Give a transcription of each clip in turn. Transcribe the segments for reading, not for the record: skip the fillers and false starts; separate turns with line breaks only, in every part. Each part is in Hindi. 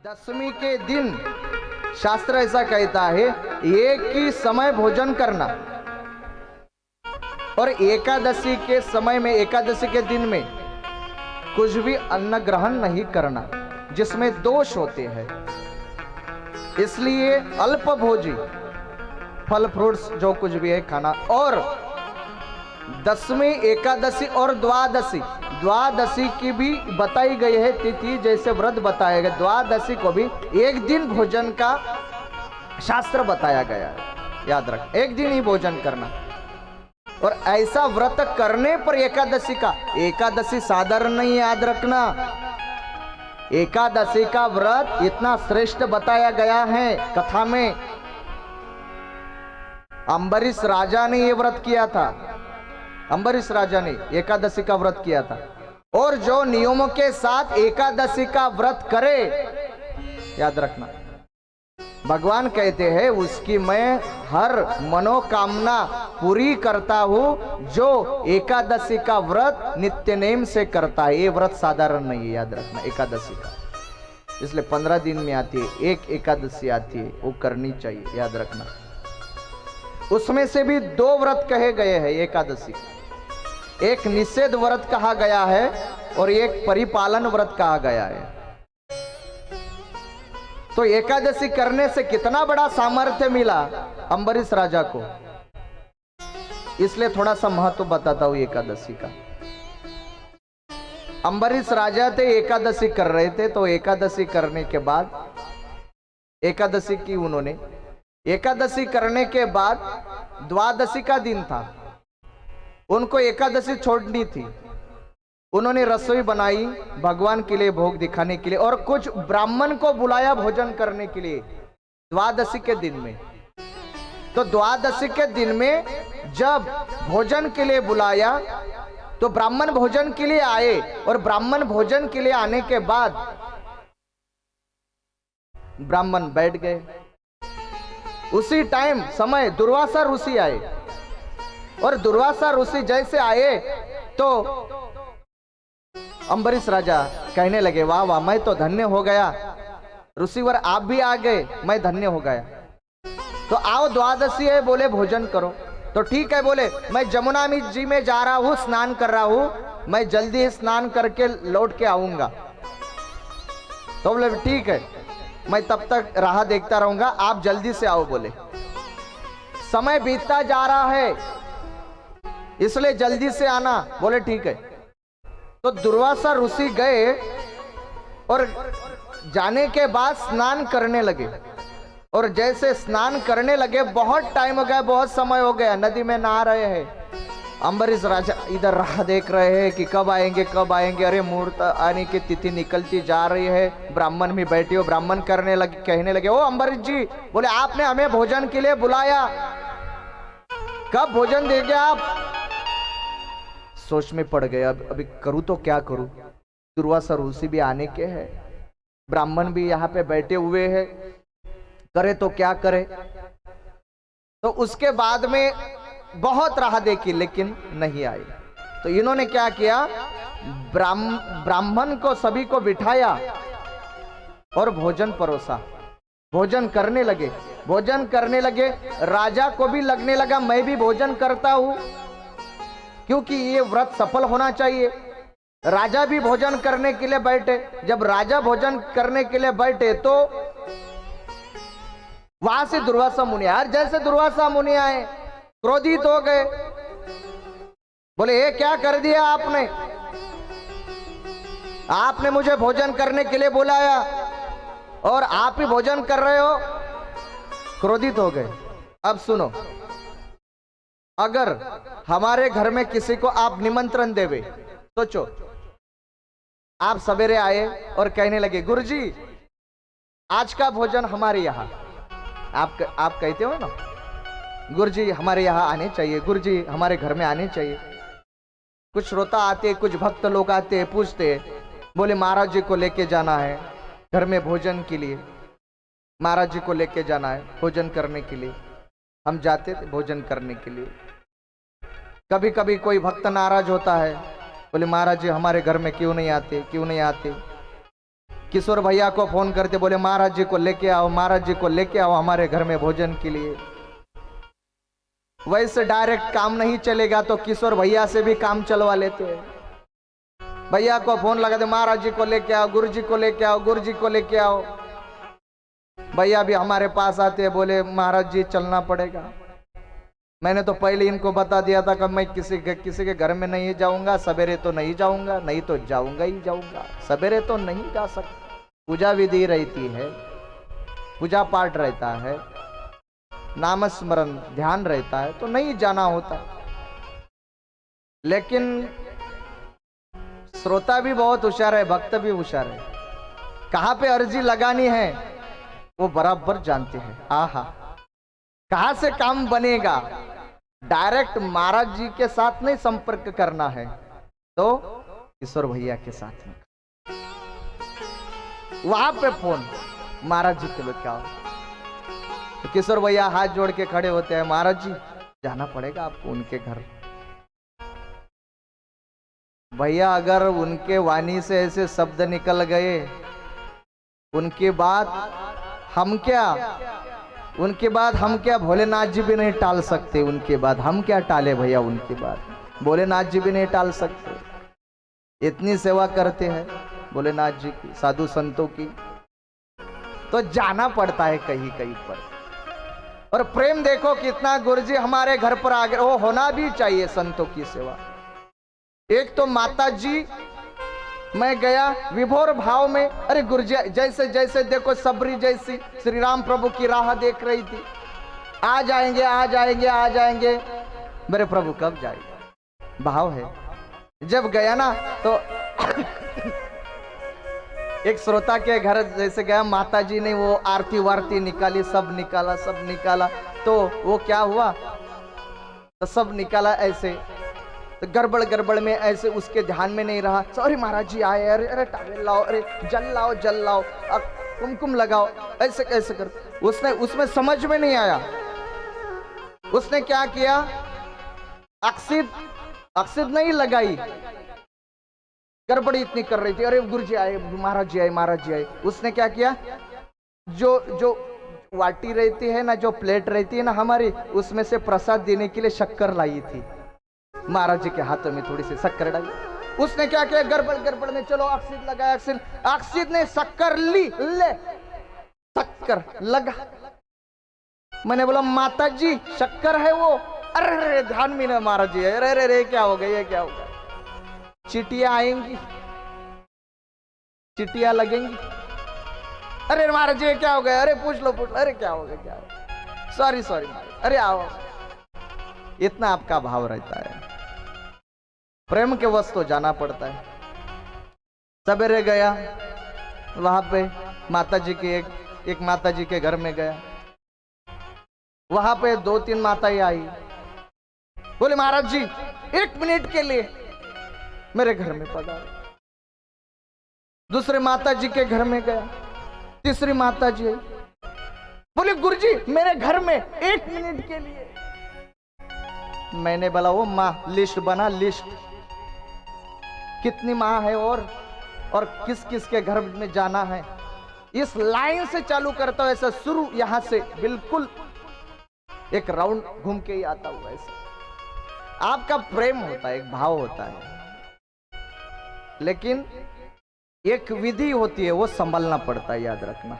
दशमी के दिन शास्त्र ऐसा कहता है एक ही समय भोजन करना, और एकादशी के समय में, एकादशी के दिन में कुछ भी अन्न ग्रहण नहीं करना, जिसमें दोष होते हैं। इसलिए अल्प भोजी फल फ्रूट्स जो कुछ भी है खाना। और दसवीं एकादशी और द्वादशी, द्वादशी की भी बताई गई है तिथि, जैसे व्रत बताया गया, द्वादशी को भी एक दिन भोजन का शास्त्र बताया गया है। याद रख, एक दिन ही भोजन करना। और ऐसा व्रत करने पर एकादशी का, एकादशी साधारण नहीं, याद रखना। एकादशी का व्रत इतना श्रेष्ठ बताया गया है कथा में। अम्बरीश राजा ने यह व्रत किया था, अम्बरीश राजा ने एकादशी का व्रत किया था। और जो नियमों के साथ एकादशी का व्रत करे, याद रखना, भगवान कहते हैं उसकी मैं हर मनोकामना पूरी करता हूं जो एकादशी का व्रत नित्य नेम से करता है। ये व्रत साधारण नहीं है, याद रखना, एकादशी का। इसलिए 15 दिन में आती है एक एकादशी आती है, वो करनी चाहिए, याद रखना। उसमें से भी 2 व्रत कहे गए हैं एकादशी। एक निषेध व्रत कहा गया है और एक परिपालन व्रत कहा गया है। तो एकादशी करने से कितना बड़ा सामर्थ्य मिला अम्बरीश राजा को, इसलिए थोड़ा सा महत्व बताता हूं एकादशी का। अम्बरीश राजा थे, एकादशी कर रहे थे, तो एकादशी करने के बाद, एकादशी की उन्होंने, एकादशी करने के बाद द्वादशी का दिन था, उनको एकादशी छोड़नी थी। उन्होंने रसोई बनाई भगवान के लिए भोग दिखाने के लिए, और कुछ ब्राह्मण को बुलाया भोजन करने के लिए द्वादशी के दिन में। तो द्वादशी के दिन में जब भोजन के लिए बुलाया तो ब्राह्मण भोजन के लिए आए, और ब्राह्मण भोजन के लिए आने के बाद ब्राह्मण बैठ गए। उसी टाइम समय दुर्वासा ऋषि आए, और दुर्वासा ऋषि जैसे आए तो अम्बरीश राजा कहने लगे, वाह वाह, मैं तो धन्य हो गया, ऋषिवर आप भी आ गए, मैं धन्य हो गया। तो आओ द्वादशी है, बोले भोजन करो। तो ठीक है, बोले मैं जमुना जी में जा रहा हूं, स्नान कर रहा हूं, मैं जल्दी स्नान करके लौट के आऊंगा। तो बोले ठीक है, मैं तब तक राह देखता रहूंगा, आप जल्दी से आओ। बोले समय बीतता जा रहा है, इसलिए जल्दी से आना। बोले ठीक है। तो दुर्वासा ऋषि गए और जाने के बाद स्नान करने लगे, और जैसे स्नान करने लगे, बहुत टाइम हो गया, बहुत समय हो गया, नदी में नहा रहे हैं। अम्बरीश राजा इधर राह देख रहे हैं कि कब आएंगे, कब आएंगे। अरे मुहूर्त आने की तिथि निकलती जा रही है, ब्राह्मण भी बैठे हो, ब्राह्मण करने लगे, कहने लगे, ओ अम्बरीश जी, बोले आपने हमें भोजन के लिए बुलाया, कब भोजन देंगे आप? सोच में पड़ गए, अभी करूं तो क्या करूं, दुर्वासा ऋषि भी आने के हैं, ब्राह्मण भी यहाँ पे बैठे हुए हैं, करे तो क्या करे। तो उसके बाद में बहुत राह देखी, लेकिन नहीं आई। तो इन्होंने क्या किया, ब्राह्मण को सभी को बिठाया और भोजन परोसा, भोजन करने लगे, भोजन करने लगे। राजा को भी लगने लगा मैं भी भोजन करता हूं, क्योंकि ये व्रत सफल होना चाहिए। राजा भी भोजन करने के लिए बैठे। जब राजा भोजन करने के लिए बैठे तो वहां से दुर्वासा मुनि आए। जैसे दुर्वासा मुनि आए, क्रोधित हो गए, बोले ये क्या कर दिया आपने, आपने मुझे भोजन करने के लिए बुलाया और आप ही भोजन कर रहे हो। क्रोधित हो गए। अब सुनो, अगर हमारे घर में किसी को आप निमंत्रण देवे, सोचो आप सवेरे आए और कहने लगे, गुरुजी आज का भोजन हमारे यहाँ, आप कहते हो ना, गुरुजी हमारे यहाँ आने चाहिए, गुरुजी हमारे घर में आने चाहिए। कुछ श्रोता आते, कुछ भक्त लोग आते, पूछते, बोले महाराज जी को लेके जाना है घर में भोजन के लिए, महाराज जी को लेके जाना है भोजन करने के लिए। हम जाते थे भोजन करने के लिए। कभी कभी कोई भक्त नाराज होता है, बोले महाराज जी हमारे घर में क्यों नहीं आते, क्यों नहीं आते। किशोर भैया को फोन करते, बोले महाराज जी को लेके आओ, महाराज जी को लेके आओ हमारे घर में भोजन के लिए। वैसे डायरेक्ट काम नहीं चलेगा तो किशोर भैया से भी काम चलवा लेते हैं। भैया को फोन लगा दे, महाराज जी को लेके आओ, गुरु जी को लेके आओ, गुरु जी को लेके आओ। भैया भी हमारे पास आते हैं, बोले महाराज जी चलना पड़ेगा। मैंने तो पहले इनको बता दिया था कि मैं किसी के घर में नहीं जाऊंगा, सवेरे तो नहीं जाऊंगा, नहीं तो जाऊंगा ही जाऊंगा, सवेरे तो नहीं जा सकता। पूजा विधि रहती है, पूजा पाठ रहता है, नाम स्मरण ध्यान रहता है, तो नहीं जाना होता। लेकिन श्रोता भी बहुत होशियार है, भक्त भी होशियार है, कहां पे अर्जी लगानी है वो बराबर जानते हैं। आहा, कहां से काम बनेगा, डायरेक्ट महाराज जी के साथ नहीं संपर्क करना है तो किशोर भैया के साथ में, वहां पे फोन महाराज जी के लिए क्या हो। तो किशोर भैया हाथ जोड़ के खड़े होते हैं, महाराज जी जाना पड़ेगा आपको उनके घर। भैया अगर उनके वाणी से ऐसे शब्द निकल गए, उनके बाद हम क्या भोलेनाथ जी भी नहीं टाल सकते। उनके बाद हम क्या टाले भैया, उनके बाद भोलेनाथ जी भी नहीं टाल सकते। इतनी सेवा करते हैं भोलेनाथ जी की, साधु संतों की, तो जाना पड़ता है कहीं कहीं पर। और प्रेम देखो कितना, गुरुजी हमारे घर पर आ गए, वो होना भी चाहिए संतों की सेवा। एक तो माता जी, मैं गया विभोर भाव में, अरे गुरुजी जैसे जैसे देखो सबरी जैसी श्री राम प्रभु की राह देख रही थी, आ जाएंगे आ जाएंगे आ जाएंगे, मेरे प्रभु कब जाएगा, भाव है। जब गया ना तो एक श्रोता के घर जैसे गया, माता जी ने वो आरती वारती निकाली, सब निकाला, तो वो क्या हुआ, तो सब निकाला ऐसे, तो गड़बड़ में ऐसे उसके ध्यान में नहीं रहा। सॉरी महाराज जी आए, अरे अरे टावेल लाओ, अरे जल लाओ, कुमकुम लगाओ, ऐसे कैसे कर। उसमें समझ में नहीं आया, उसने क्या किया, अक्सिद नहीं लगाई, गड़बड़ी इतनी कर रही थी, अरे गुरुजी आए, महाराज जी आए। उसने क्या किया, जो वाटी रहती है ना, जो प्लेट रहती है ना हमारी, उसमें से प्रसाद देने के लिए शक्कर लाई थी, महाराज जी के हाथों में थोड़ी सी शक्कर डाली। उसने क्या किया, गड़बड़ में चलो अक्सिद लगाया, अक्सिद ने शक्कर ली, ले शक्कर लगा। मैंने बोला माता जी शक्कर है वो, अरे ध्यान में ना महाराज जी, अरे क्या हो गया, ये क्या हो गया, चिटियां आएंगी, चिटियां लगेंगी, अरे महाराज जी क्या हो गया, अरे पूछ लो, अरे क्या हो गया, सॉरी महाराज, अरे आओ। इतना आपका भाव रहता है, प्रेम के वश तो जाना पड़ता है। सवेरे गया वहां पे माता जी के एक माता जी के घर में गया, वहां पे 2-3 माताएं आई, बोले महाराज जी 1 मिनट के लिए मेरे घर में पधारे। दूसरे माता जी के घर में गया, तीसरी माता जी आई, बोले गुरुजी मेरे घर में 1 मिनट के लिए। मैंने बोला वो माँ लिस्ट बना, लिस्ट कितनी माँ है और किस किस के घर में जाना है, इस लाइन से चालू करता हूं, ऐसा शुरू यहां से बिल्कुल एक राउंड घूम के ही आता हुआ। ऐसा आपका प्रेम होता है, एक भाव होता है, लेकिन एक विधि होती है, वो संभलना पड़ता है, याद रखना।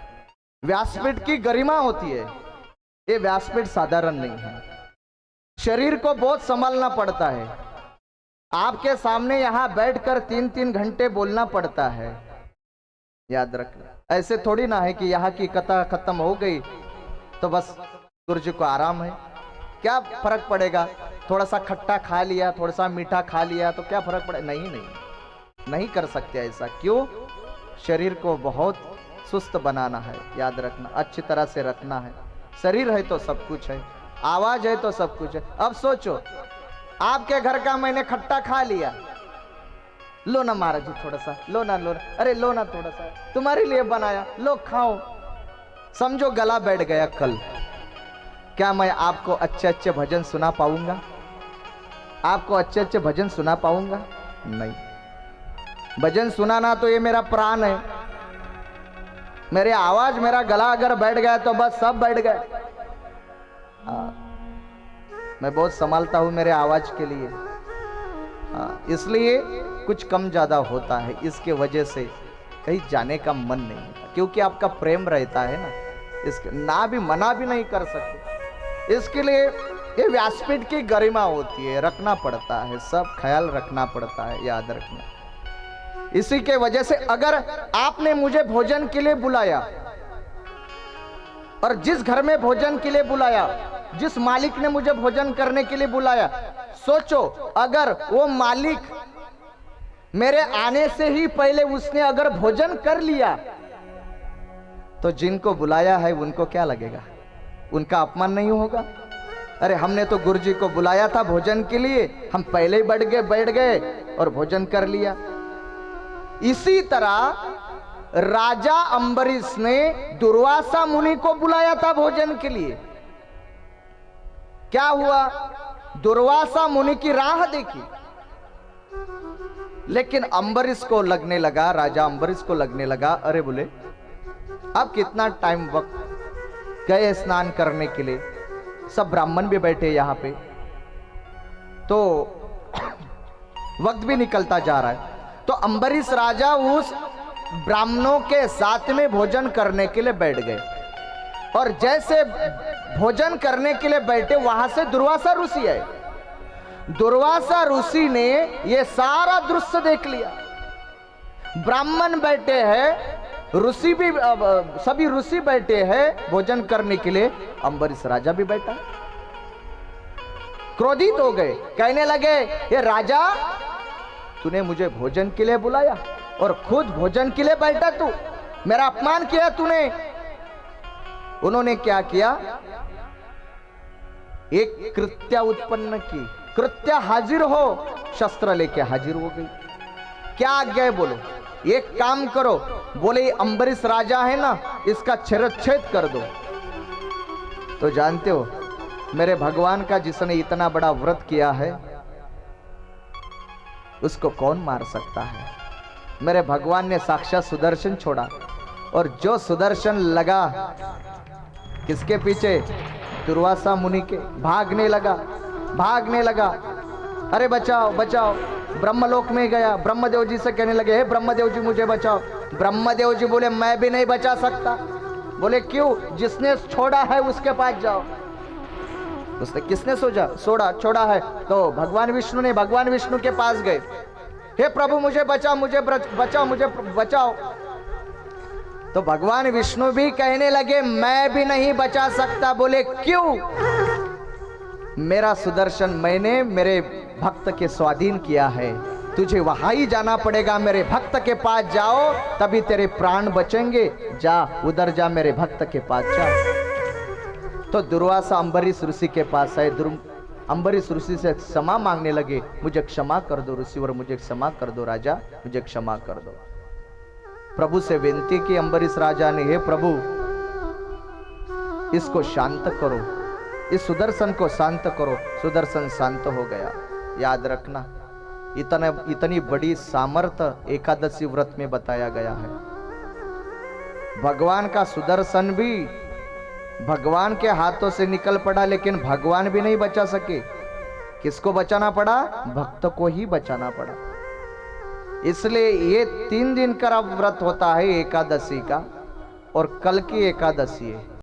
व्यासपीठ की गरिमा होती है, ये व्यासपीठ साधारण नहीं है, शरीर को बहुत संभालना पड़ता है। आपके सामने यहां बैठकर 3-3 घंटे बोलना पड़ता है, याद रखना। ऐसे थोड़ी ना है कि यहाँ की कथा खत्म हो गई तो बस गुरु जी को आराम है, क्या फर्क पड़ेगा, थोड़ा सा खट्टा खा लिया, थोड़ा सा मीठा खा लिया तो क्या फर्क पड़े, नहीं कर सकते ऐसा। क्यों, शरीर को बहुत सुस्त बनाना है, याद रखना, अच्छी तरह से रखना है। शरीर है तो सब कुछ है, आवाज है तो सब कुछ है। अब सोचो आपके घर का मैंने खट्टा खा लिया, लो ना महाराज जी थोड़ा सा, लो ना, अरे लो ना थोड़ा सा, तुम्हारे लिए बनाया, लो खाओ। समझो गला बैठ गया कल, क्या मैं आपको अच्छे भजन सुना पाऊंगा, आपको अच्छे भजन सुना पाऊंगा? नहीं। भजन सुनाना तो ये मेरा प्राण है, मेरी आवाज, मेरा गला अगर बैठ गया तो बस सब बैठ गए। मैं बहुत संभालता हूं मेरे आवाज के लिए, इसलिए कुछ कम ज्यादा होता है, इसके वजह से कहीं जाने का मन नहीं होता, क्योंकि आपका प्रेम रहता है ना, इसके ना भी मना भी नहीं कर सकते। इसके लिए ये व्यासपीठ की गरिमा होती है, रखना पड़ता है, सब ख्याल रखना पड़ता है, याद रखना। इसी के वजह से अगर आपने मुझे भोजन के लिए बुलाया, और जिस घर में भोजन के लिए बुलाया, जिस मालिक ने मुझे भोजन करने के लिए बुलाया, सोचो अगर वो मालिक मेरे आने से ही पहले उसने अगर भोजन कर लिया, तो जिनको बुलाया है उनको क्या लगेगा? उनका अपमान नहीं होगा? अरे हमने तो गुरु जी को बुलाया था भोजन के लिए, हम पहले ही बैठ गए और भोजन कर लिया। इसी तरह राजा अंबरीश ने दुर्वासा मुनि को बुलाया था भोजन के लिए। क्या हुआ? दुर्वासा मुनि की राह देखी, लेकिन अंबरीश को लगने लगा, राजा अंबरीश को लगने लगा, अरे बोले अब कितना टाइम वक्त, गए स्नान करने के लिए, सब ब्राह्मण भी बैठे यहां पे, तो वक्त भी निकलता जा रहा है। तो अंबरीश राजा उस ब्राह्मणों के साथ में भोजन करने के लिए बैठ गए, और जैसे भोजन करने के लिए बैठे, वहां से दुर्वासा ऋषि आए। दुर्वासा ऋषि ने यह सारा दृश्य देख लिया। ब्राह्मण बैठे हैं, ऋषि भी, सभी ऋषि बैठे हैं भोजन करने के लिए, अंबरीश राजा भी बैठा। क्रोधित हो गए, कहने लगे, ये राजा, तूने मुझे भोजन के लिए बुलाया और खुद भोजन के लिए बैठा, तू मेरा अपमान किया तूने। उन्होंने क्या किया? एक कृत्या उत्पन्न की, कृत्य हाजिर हो, शस्त्र लेके हाजिर हो गई। क्या आज्ञा है बोलो? एक काम करो, बोले अंबरीश राजा है ना, इसका शिरच्छेद कर दो। तो जानते हो मेरे भगवान का जिसने इतना बड़ा व्रत किया है, उसको कौन मार सकता है? मेरे भगवान ने साक्षात सुदर्शन छोड़ा, और जो सुदर्शन लगा किसके पीछे? दुर्वासा मुनि के। भागने लगा, अरे बचाओ बचाओ। ब्रह्मलोक में गया, ब्रह्मदेव जी से कहने लगे, हे ब्रह्मदेव जी मुझे बचाओ। ब्रह्मदेव जी बोले, मैं भी नहीं बचा सकता। बोले क्यों? जिसने छोड़ा है उसके पास जाओ। उसने किसने छोड़ा है? तो भगवान विष्णु ने, भगवान विष्णु के पास गए, हे प्रभु मुझे बचाओ, मुझे बचाओ। तो भगवान विष्णु भी कहने लगे, मैं भी नहीं बचा सकता। बोले क्यों? मेरा सुदर्शन मैंने मेरे भक्त के स्वाधीन किया है, तुझे वहां ही जाना पड़ेगा, मेरे भक्त के पास जाओ, तभी तेरे प्राण बचेंगे। जा, उधर जा, मेरे भक्त के पास जा। तो दुर्वासा अंबरीश ऋषि के पास आए। अंबरीश ऋषि से क्षमा मांगने लगे, मुझे क्षमा कर दो ऋषिवर, मुझे क्षमा कर दो राजा, मुझे क्षमा कर दो। प्रभु से विनती की अंबरीश राजा ने, हे प्रभु इसको शांत करो, इस सुदर्शन को शांत करो। सुदर्शन शांत हो गया। याद रखना, इतनी बड़ी सामर्थ्य एकादशी व्रत में बताया गया है। भगवान का सुदर्शन भी भगवान के हाथों से निकल पड़ा, लेकिन भगवान भी नहीं बचा सके। किसको बचाना पड़ा? भक्त को ही बचाना पड़ा। इसलिए ये 3 दिन का व्रत होता है एकादशी का, और कल की एकादशी है।